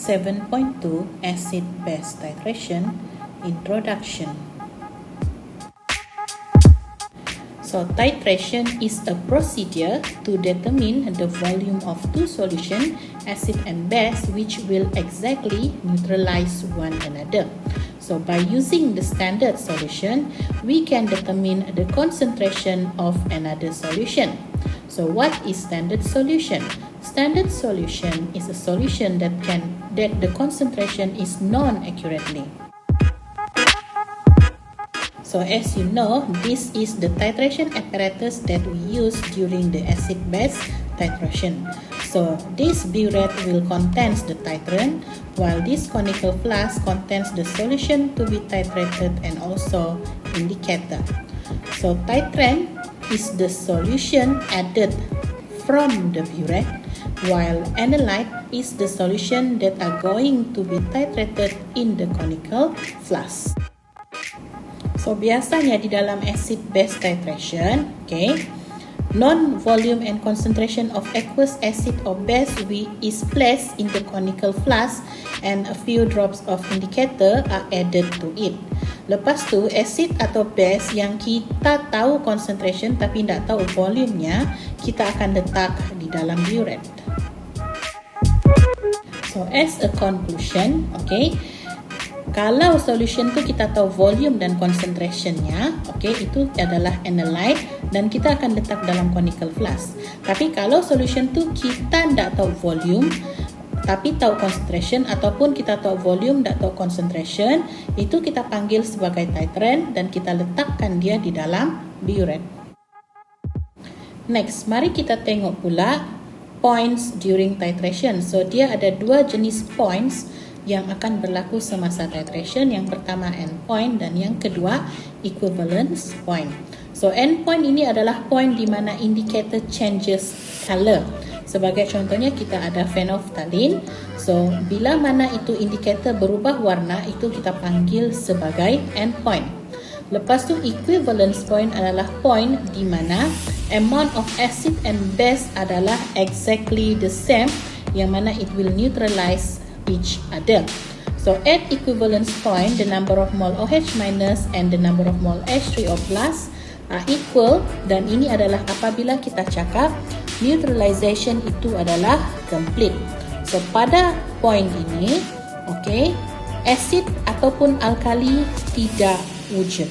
7.2 Acid-Base Titration Introduction. So, titration is a procedure to determine the volume of two solutions, acid and base, which will exactly neutralize one another. So, by using the standard solution, we can determine the concentration of another solution. So, what is standard solution? Standard solution is a solution that the concentration is known accurately. So as you know, this is the titration apparatus that we use during the acid-base titration. So this burette will contain the titrant, while this conical flask contains the solution to be titrated and also indicator. So titrant is the solution added from the burette, while analyte is the solution that are going to be titrated in the conical flask. So, biasanya di dalam acid-base titration, non-volume and concentration of aqueous acid or base is placed in the conical flask and a few drops of indicator are added to it. Lepas tu, acid atau base yang kita tahu concentration tapi tidak tahu volumenya, kita akan letak di dalam burette. So, as a conclusion, kalau solution tu kita tahu volume dan concentrationnya, itu adalah analyte dan kita akan letak dalam conical flask. Tapi kalau solution tu kita tidak tahu volume tapi tahu concentration, ataupun kita tahu volume tak tahu concentration, itu kita panggil sebagai titrant dan kita letakkan dia di dalam burette. Next, mari kita tengok pula points during titration. So dia ada dua jenis points yang akan berlaku semasa titration. Yang pertama endpoint dan yang kedua equivalence point. So endpoint ini adalah point di mana indicator changes color. Sebagai contohnya kita ada phenolphthalein. So bila mana itu indikator berubah warna, itu kita panggil sebagai endpoint. Lepas tu equivalence point adalah point di mana amount of acid and base adalah exactly the same, yang mana it will neutralize each other. So at equivalence point, the number of mole OH minus and the number of mole H3O plus are equal, dan ini adalah apabila kita cakap neutralization itu adalah complete. So pada point ini, acid ataupun alkali tidak wujud.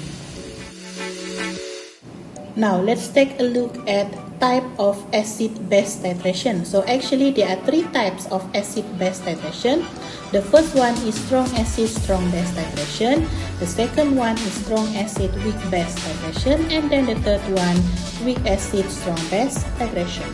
Now let's take a look at type of acid-base titration. So actually there are three types of acid-base titration. The first one is strong acid, strong base titration. The second one is strong acid, weak base titration. And then the third one, weak acid, strong base titration.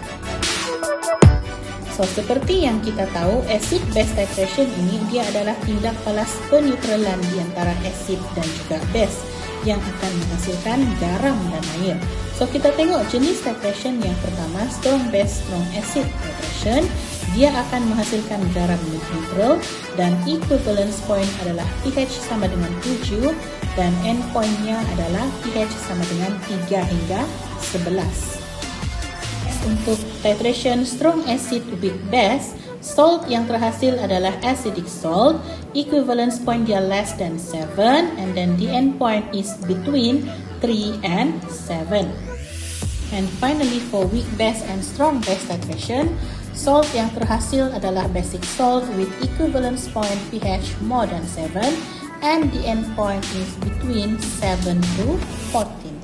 So seperti yang kita tahu, acid-base titration ini dia adalah tindak balas peneutralan di antara acid dan juga base yang akan menghasilkan garam dan air. So kita tengok jenis titration yang pertama, strong base strong acid titration. Dia akan menghasilkan garam neutral dan equivalence point adalah pH sama dengan 7 dan end point-nya adalah pH sama dengan 3 hingga 11. Untuk titration strong acid weak base, salt yang terhasil adalah acidic salt. Equivalence point dia less than 7 and then the end point is between 3 and 7. And finally for weak base and strong base titration, salt yang terhasil adalah basic salt with equivalence point pH more than 7 and the end point is between 7 to 14.